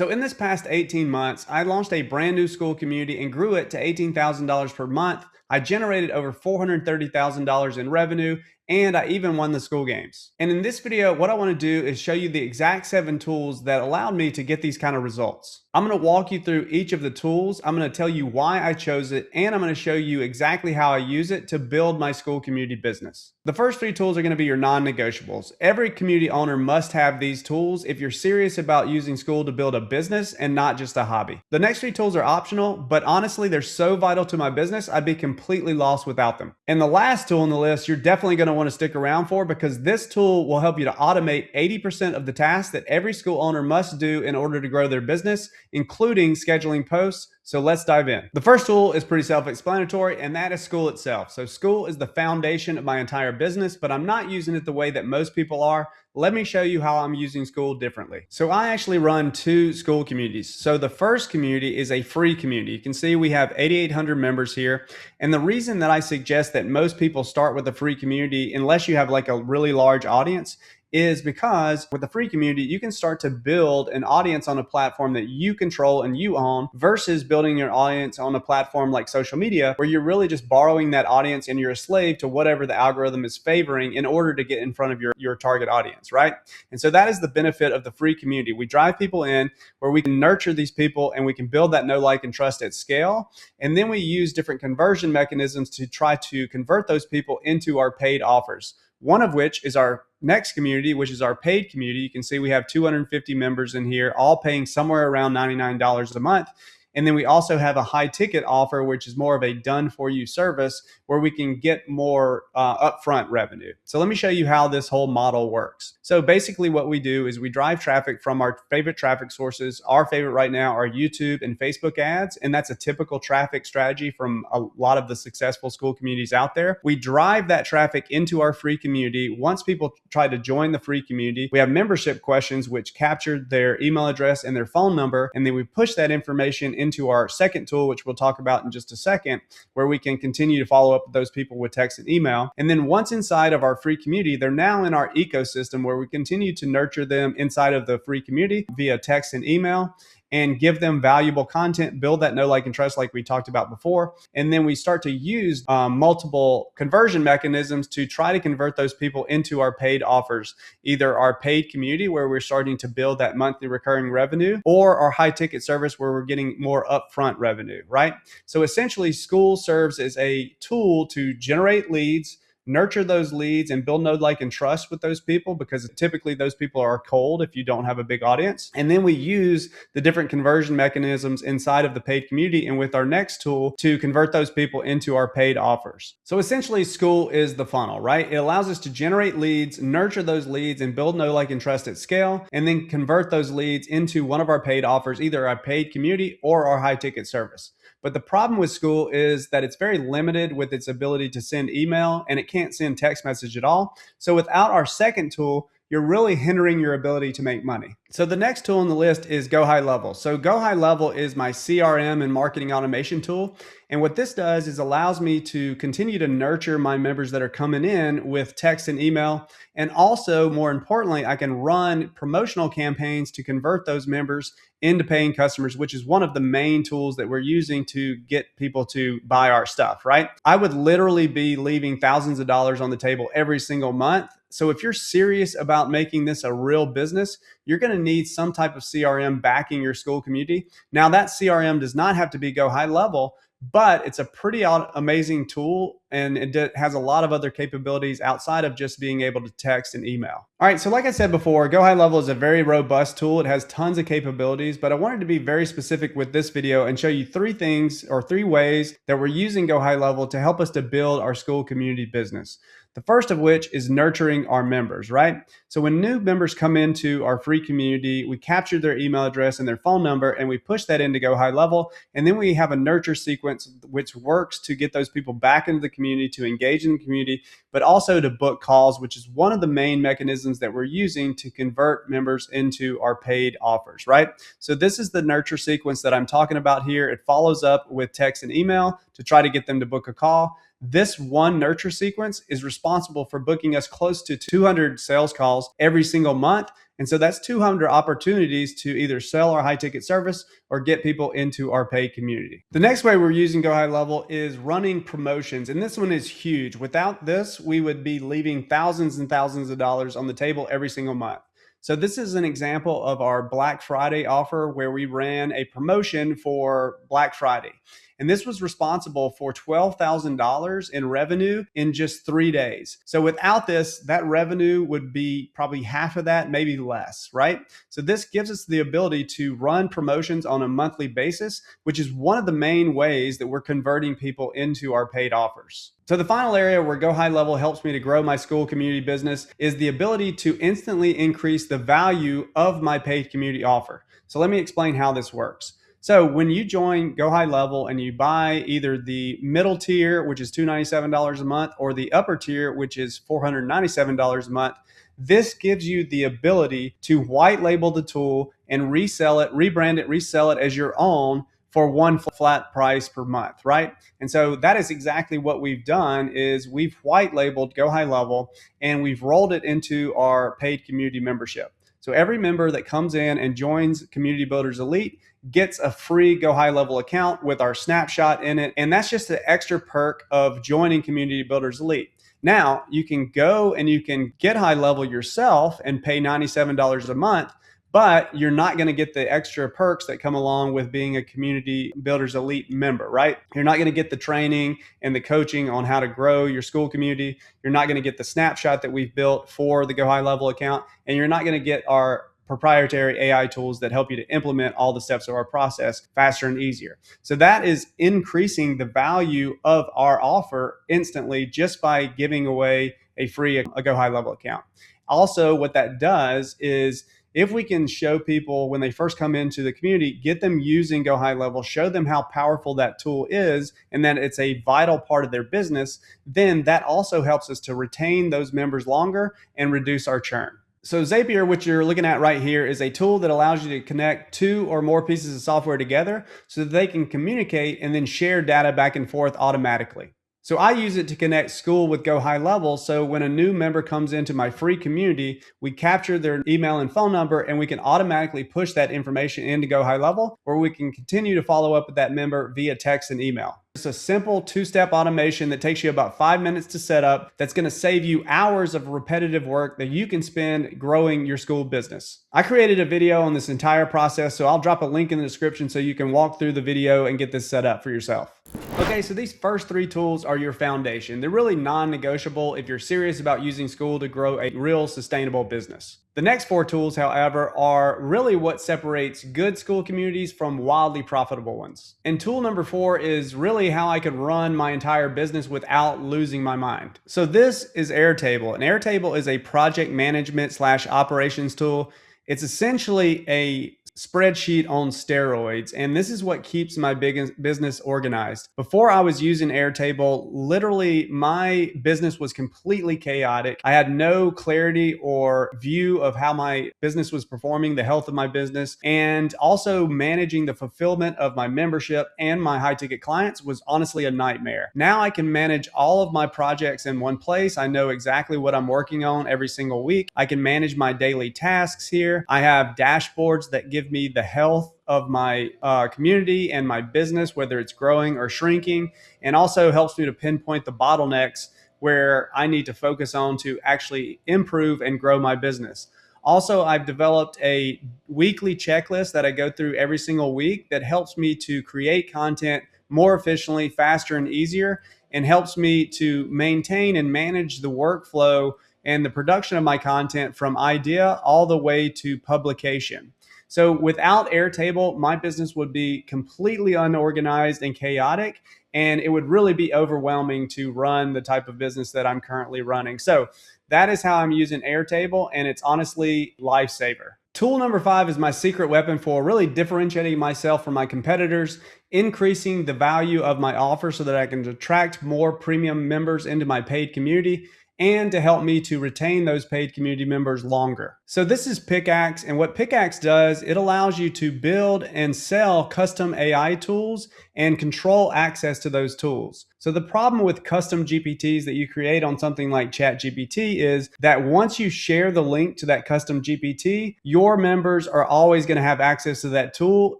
So in this past 18 months, I launched a brand new Skool community and grew it to $18,000 per month. I generated over $430,000 in revenue, and I even won the Skool games. And in this video, what I want to do is show you the exact 7 tools that allowed me to get these kind of results. I'm going to walk you through each of the tools. I'm going to tell you why I chose it, and I'm going to show you exactly how I use it to build my Skool community business. The first 3 tools are going to be your non-negotiables. Every community owner must have these tools if you're serious about using Skool to build a business and not just a hobby. The next 3 tools are optional, but honestly, they're so vital to my business, I'd be completely lost without them. And the last tool on the list, you're definitely going to want to stick around for, because this tool will help you to automate 80% of the tasks that every Skool owner must do in order to grow their business, including scheduling posts. So let's dive in. The first tool is pretty self-explanatory, and that is Skool itself. So Skool is the foundation of my entire business, but I'm not using it the way that most people are. Let me show you how I'm using Skool differently. So I actually run 2 Skool communities. So the first community is a free community. You can see we have 8,800 members here. And the reason that I suggest that most people start with a free community, unless you have like a really large audience, is because with the free community, you can start to build an audience on a platform that you control and you own, versus building your audience on a platform like social media, where you're really just borrowing that audience and you're a slave to whatever the algorithm is favoring in order to get in front of your target audience, right? And so that is the benefit of the free community. We drive people in where we can nurture these people and we can build that know, like, and trust at scale. And then we use different conversion mechanisms to try to convert those people into our paid offers. One of which is our next community, which is our paid community. You can see we have 250 members in here, all paying somewhere around $99 a month. And then we also have a high ticket offer, which is more of a done for you service where we can get more upfront revenue. So let me show you how this whole model works. So basically what we do is we drive traffic from our favorite traffic sources. Our favorite right now are YouTube and Facebook ads. And that's a typical traffic strategy from a lot of the successful Skool communities out there. We drive that traffic into our free community. Once people try to join the free community, we have membership questions which capture their email address and their phone number. And then we push that information into our second tool, which we'll talk about in just a second, where we can continue to follow up with those people with text and email. And then once inside of our free community, they're now in our ecosystem where we continue to nurture them inside of the free community via text and email, and give them valuable content, build that know, like, and trust like we talked about before. And then we start to use multiple conversion mechanisms to try to convert those people into our paid offers, either our paid community where we're starting to build that monthly recurring revenue, or our high ticket service where we're getting more upfront revenue, right? So essentially Skool serves as a tool to generate leads, nurture those leads, and build know, like, and trust with those people, because typically those people are cold if you don't have a big audience. And then we use the different conversion mechanisms inside of the paid community and with our next tool to convert those people into our paid offers. So essentially Skool is the funnel, right? It allows us to generate leads, nurture those leads, and build know, like, and trust at scale, and then convert those leads into one of our paid offers, either our paid community or our high ticket service. But the problem with Skool is that it's very limited with its ability to send email, and it can't send text message at all. So without our second tool, you're really hindering your ability to make money. So the next tool on the list is GoHighLevel. So GoHighLevel is my CRM and marketing automation tool. And what this does is allows me to continue to nurture my members that are coming in with text and email. And also, more importantly, I can run promotional campaigns to convert those members into paying customers, which is one of the main tools that we're using to get people to buy our stuff, right? I would literally be leaving thousands of dollars on the table every single month. So if you're serious about making this a real business, you're going to need some type of CRM backing your Skool community. Now that CRM does not have to be GoHighLevel, but it's a pretty amazing tool, and it has a lot of other capabilities outside of just being able to text and email. All right, so like I said before, GoHighLevel is a very robust tool. It has tons of capabilities, but I wanted to be very specific with this video and show you 3 things or 3 ways that we're using GoHighLevel to help us to build our Skool community business. The first of which is nurturing our members, right? So when new members come into our free community, we capture their email address and their phone number, and we push that into GoHighLevel. And then we have a nurture sequence which works to get those people back into the community, to engage in the community, but also to book calls, which is one of the main mechanisms that we're using to convert members into our paid offers, right? So this is the nurture sequence that I'm talking about here. It follows up with text and email to try to get them to book a call. This one nurture sequence is responsible for booking us close to 200 sales calls every single month. And so that's 200 opportunities to either sell our high ticket service or get people into our paid community. The next way we're using GoHighLevel is running promotions. And this one is huge. Without this, we would be leaving thousands and thousands of dollars on the table every single month. So this is an example of our Black Friday offer where we ran a promotion for Black Friday. And this was responsible for $12,000 in revenue in just 3 days. So without this, that revenue would be probably half of that, maybe less, right? So this gives us the ability to run promotions on a monthly basis, which is one of the main ways that we're converting people into our paid offers. So the final area where GoHighLevel helps me to grow my Skool community business is the ability to instantly increase the value of my paid community offer. So let me explain how this works. So when you join GoHighLevel and you buy either the middle tier, which is $297 a month, or the upper tier, which is $497 a month, this gives you the ability to white label the tool and resell it, rebrand it, resell it as your own for one flat price per month, right? And so that is exactly what we've done is we've white labeled GoHighLevel and we've rolled it into our paid community membership. So every member that comes in and joins Community Builders Elite gets a free GoHighLevel account with our snapshot in it. And that's just the extra perk of joining Community Builders Elite. Now you can go and you can get high level yourself and pay $97 a month, but you're not going to get the extra perks that come along with being a Community Builders Elite member, right? You're not going to get the training and the coaching on how to grow your Skool community. You're not going to get the snapshot that we've built for the GoHighLevel account, and you're not going to get our proprietary AI tools that help you to implement all the steps of our process faster and easier. So that is increasing the value of our offer instantly just by giving away a free GoHighLevel account. Also, what that does is if we can show people when they first come into the community, get them using GoHighLevel, show them how powerful that tool is and that it's a vital part of their business, then that also helps us to retain those members longer and reduce our churn. So Zapier, which you're looking at right here, is a tool that allows you to connect two or more pieces of software together so that they can communicate and then share data back and forth automatically. So I use it to connect Skool with GoHighLevel. So when a new member comes into my free community, we capture their email and phone number and we can automatically push that information into GoHighLevel, or we can continue to follow up with that member via text and email. It's a simple two-step automation that takes you about 5 minutes to set up that's going to save you hours of repetitive work that you can spend growing your Skool business. I created a video on this entire process, so I'll drop a link in the description so you can walk through the video and get this set up for yourself. Okay, so these first three tools are your foundation. They're really non-negotiable if you're serious about using Skool to grow a real sustainable business. The next four tools, however, are really what separates good Skool communities from wildly profitable ones. And tool number 4 is really how I could run my entire business without losing my mind. So this is Airtable, and Airtable is a project management / operations tool. It's essentially a spreadsheet on steroids, and this is what keeps my business organized. Before I was using Airtable, literally my business was completely chaotic. I had no clarity or view of how my business was performing, the health of my business, and also managing the fulfillment of my membership and my high ticket clients was honestly a nightmare. Now I can manage all of my projects in one place. I know exactly what I'm working on every single week. I can manage my daily tasks here. I have dashboards that give me the health of my community and my business, whether it's growing or shrinking, and also helps me to pinpoint the bottlenecks where I need to focus on to actually improve and grow my business. Also, I've developed a weekly checklist that I go through every single week that helps me to create content more efficiently, faster, and easier, and helps me to maintain and manage the workflow and the production of my content from idea all the way to publication. So without Airtable, my business would be completely unorganized and chaotic, and it would really be overwhelming to run the type of business that I'm currently running. So that is how I'm using Airtable, and it's honestly a lifesaver. Tool number 5 is my secret weapon for really differentiating myself from my competitors, increasing the value of my offer so that I can attract more premium members into my paid community, and to help me to retain those paid community members longer. So this is Pickaxe, and what Pickaxe does, it allows you to build and sell custom AI tools and control access to those tools. So the problem with custom GPTs that you create on something like ChatGPT is that once you share the link to that custom GPT, your members are always going to have access to that tool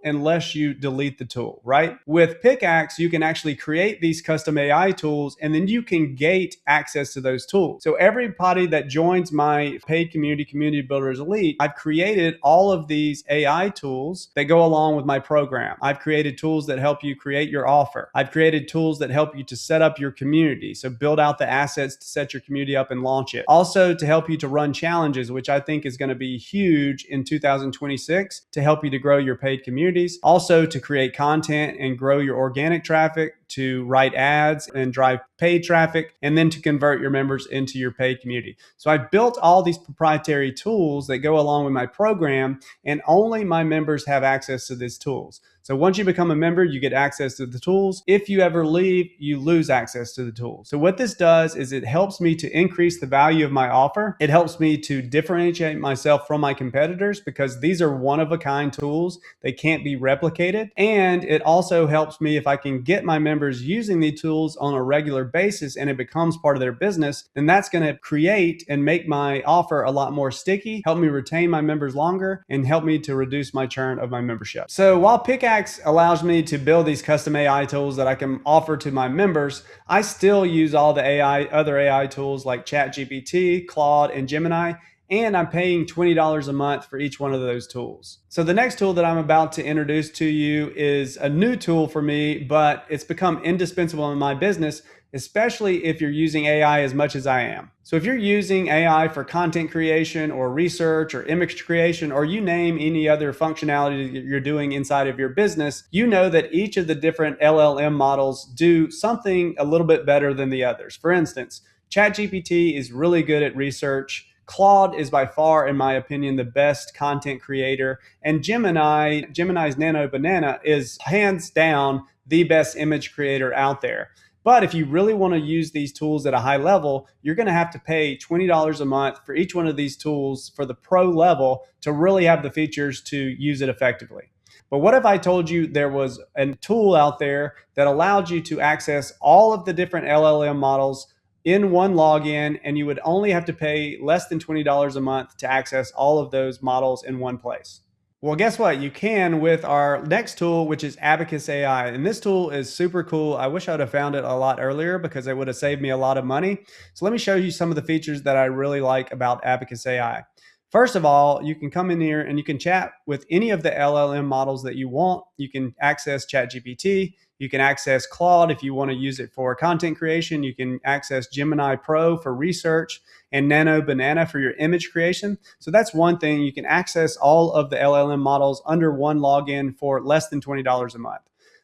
unless you delete the tool, right? With Pickaxe, you can actually create these custom AI tools and then you can gate access to those tools. So everybody that joins my paid community builders elite, I've created all of these AI tools that go along with my program. I've created tools that help you create your offer. I've created tools that help you to set up your community. So build out the assets to set your community up and launch it. Also to help you to run challenges, which I think is going to be huge in 2026 to help you to grow your paid communities. Also to create content and grow your organic traffic, to write ads and drive paid traffic, and then to convert your members into your paid community. So I've built all these proprietary tools that go along with my program, and only my members have access to these tools. So once you become a member, you get access to the tools. If you ever leave, you lose access to the tools. So what this does is it helps me to increase the value of my offer. It helps me to differentiate myself from my competitors because these are one-of-a-kind tools. They can't be replicated. And it also helps me if I can get my members using these tools on a regular basis and it becomes part of their business, then that's going to create and make my offer a lot more sticky, help me retain my members longer, and help me to reduce my churn of my membership. So while Pickaxe allows me to build these custom AI tools that I can offer to my members, I still use all the other AI tools like ChatGPT, Claude, and Gemini, and I'm paying $20 a month for each one of those tools. So the next tool that I'm about to introduce to you is a new tool for me, but it's become indispensable in my business, especially if you're using AI as much as I am. So if you're using AI for content creation or research or image creation, or you name any other functionality that you're doing inside of your business, you know that each of the different LLM models do something a little bit better than the others. For instance, ChatGPT is really good at research. Claude is by far, in my opinion, the best content creator. And Gemini's Nano Banana is hands down the best image creator out there. But if you really want to use these tools at a high level, you're going to have to pay $20 a month for each one of these tools for the pro level to really have the features to use it effectively. But what if I told you there was a tool out there that allowed you to access all of the different LLM models in one login, and you would only have to pay less than $20 a month to access all of those models in one place? Well, guess what? You can with our next tool, which is Abacus AI. And this tool is super cool. I wish I'd have found it a lot earlier because it would have saved me a lot of money. So let me show you some of the features that I really like about Abacus AI. First of all, you can come in here and you can chat with any of the LLM models that you want. You can access ChatGPT. You can access Claude if you want to use it for content creation. You can access Gemini Pro for research and Nano Banana for your image creation. So that's one thing. You can access all of the LLM models under one login for less than $20 a month.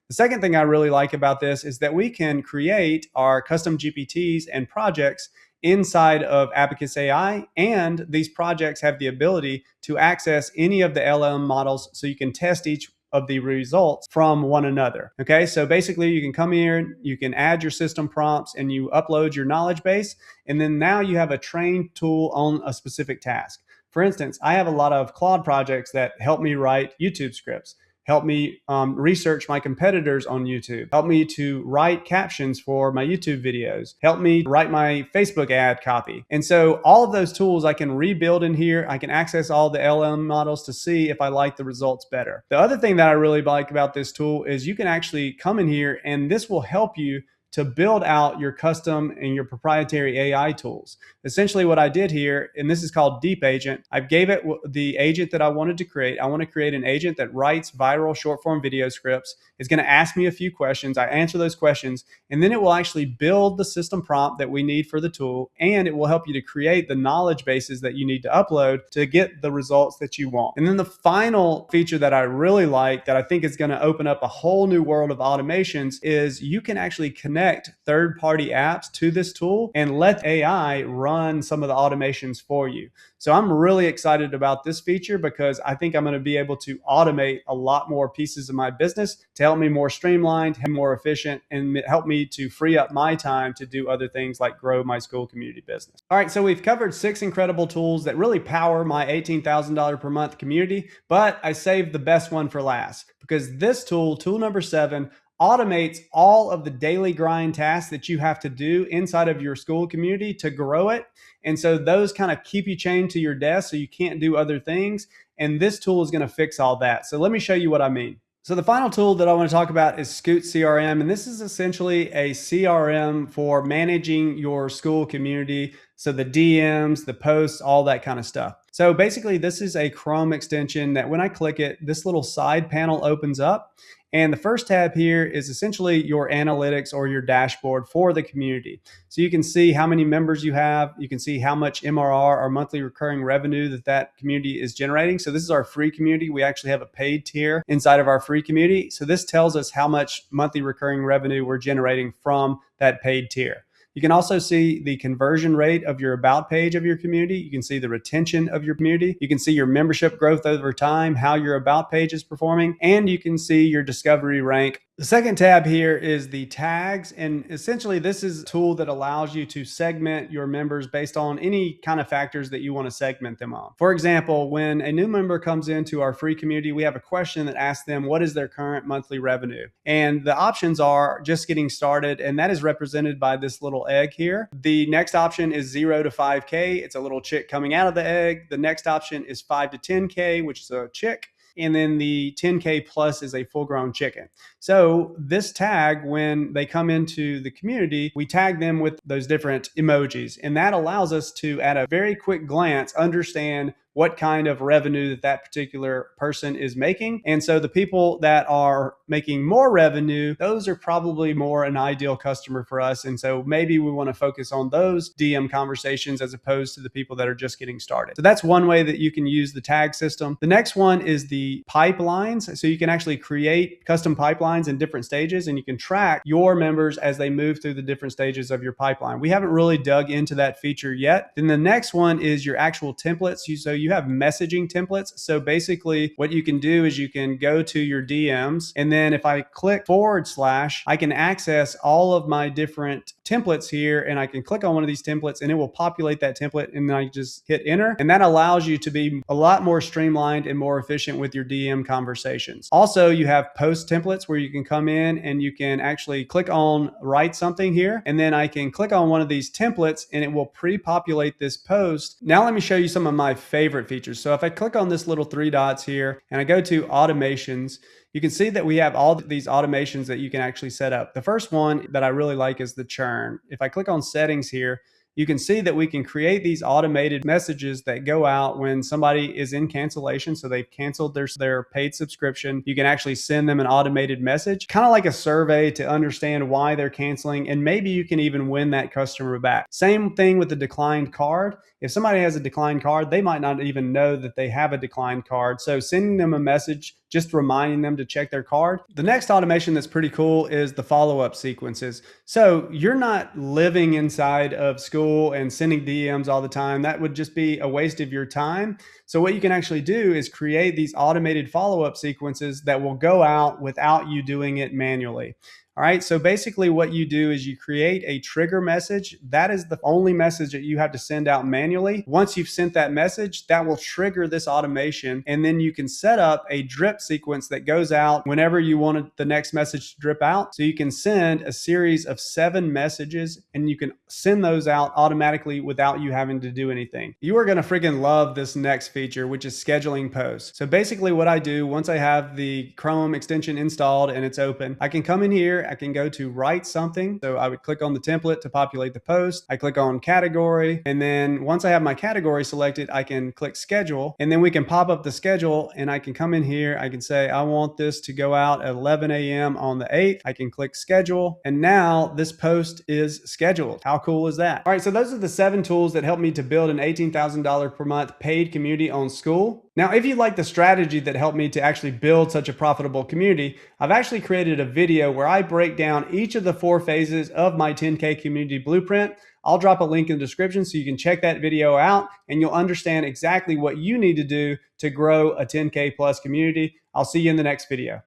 The second thing I really like about this is that we can create our custom GPTs and projects inside of Abacus AI, and these projects have the ability to access any of the LLM models so you can test each of the results from one another. Okay, so basically you can come here, you can add your system prompts, and you upload your knowledge base, and then now you have a trained tool on a specific task. For instance, I have a lot of Claude projects that help me write YouTube scripts, help me research my competitors on YouTube, help me to write captions for my YouTube videos, help me write my Facebook ad copy. And so all of those tools I can rebuild in here. I can access all the LM models to see if I like the results better. The other thing that I really like about this tool is you can actually come in here and this will help you to build out your custom and your proprietary AI tools. Essentially what I did here, and this is called Deep Agent, I gave it the agent that I wanted to create. I want to create an agent that writes viral short form video scripts. It's going to ask me a few questions. I answer those questions, and then it will actually build the system prompt that we need for the tool, and it will help you to create the knowledge bases that you need to upload to get the results that you want. And then the final feature that I really like that I think is going to open up a whole new world of automations is you can actually connect third-party apps to this tool and let AI run some of the automations for you. So I'm really excited about this feature because I think I'm going to be able to automate a lot more pieces of my business to help me more streamlined, more efficient, and help me to free up my time to do other things like grow my Skool community business. All right, so we've covered 6 incredible tools that really power my $18,000 per month community, but I saved the best one for last because this tool, tool number 7, automates all of the daily grind tasks that you have to do inside of your Skool community to grow it. And so those kind of keep you chained to your desk so you can't do other things. And this tool is going to fix all that. So let me show you what I mean. So the final tool that I want to talk about is Scoot CRM, and this is essentially a CRM for managing your Skool community. So the DMs, the posts, all that kind of stuff. So basically this is a Chrome extension that when I click it, this little side panel opens up. And the first tab here is essentially your analytics or your dashboard for the community. So you can see how many members you have. You can see how much MRR or monthly recurring revenue that community is generating. So this is our free community. We actually have a paid tier inside of our free community. So this tells us how much monthly recurring revenue we're generating from that paid tier. You can also see the conversion rate of your about page of your community. You can see the retention of your community. You can see your membership growth over time, how your about page is performing, and you can see your discovery rank. The second tab here is the tags, and essentially this is a tool that allows you to segment your members based on any kind of factors that you want to segment them on. For example, when a new member comes into our free community, we have a question that asks them what is their current monthly revenue, and the options are just getting started, and that is represented by this little egg here. The next option is 0 to 5K. It's a little chick coming out of the egg. The next option is 5 to 10K, which is a chick. And then the 10K plus is a full-grown chicken. So this tag, when they come into the community, we tag them with those different emojis. And that allows us to, at a very quick glance, understand what kind of revenue that particular person is making. And so the people that are making more revenue, those are probably more an ideal customer for us. And so maybe we want to focus on those DM conversations as opposed to the people that are just getting started. So that's one way that you can use the tag system. The next one is the pipelines. So you can actually create custom pipelines in different stages, and you can track your members as they move through the different stages of your pipeline. We haven't really dug into that feature yet. Then the next one is your actual templates. So you have messaging templates. So basically what you can do is you can go to your DMs, and then if I click /, I can access all of my different templates here, and I can click on one of these templates and it will populate that template, and then I just hit enter. And that allows you to be a lot more streamlined and more efficient with your DM conversations. Also, you have post templates where you can come in and you can actually click on write something here, and then I can click on one of these templates and it will pre-populate this post. Now let me show you some of my favorite features. So if I click on this little 3 dots here and I go to automations, you can see that we have all these automations that you can actually set up. The first one that I really like is the churn. If I click on settings here, you can see that we can create these automated messages that go out when somebody is in cancellation. So they've canceled their paid subscription. You can actually send them an automated message, kind of like a survey to understand why they're canceling. And maybe you can even win that customer back. Same thing with the declined card. If somebody has a declined card, they might not even know that they have a declined card. So sending them a message, just reminding them to check their card. The next automation that's pretty cool is the follow-up sequences. So you're not living inside of Skool and sending DMs all the time. That would just be a waste of your time. So what you can actually do is create these automated follow-up sequences that will go out without you doing it manually. All right, so basically what you do is you create a trigger message. That is the only message that you have to send out manually. Once you've sent that message, that will trigger this automation, and then you can set up a drip sequence that goes out whenever you want the next message to drip out. So you can send a series of 7 messages, and you can send those out automatically without you having to do anything. You are gonna freaking love this next feature, which is scheduling posts. So basically what I do, once I have the Chrome extension installed and it's open, I can come in here, I can go to write something. So I would click on the template to populate the post. I click on category. And then once I have my category selected, I can click schedule. And then we can pop up the schedule, and I can come in here. I can say, I want this to go out at 11 a.m. on the 8th. I can click schedule. And now this post is scheduled. How cool is that? All right, so those are the 7 tools that helped me to build an $18,000 per month paid community on Skool. Now, if you like the strategy that helped me to actually build such a profitable community, I've actually created a video where I break down each of the 4 phases of my 10K community blueprint. I'll drop a link in the description so you can check that video out, and you'll understand exactly what you need to do to grow a 10K plus community. I'll see you in the next video.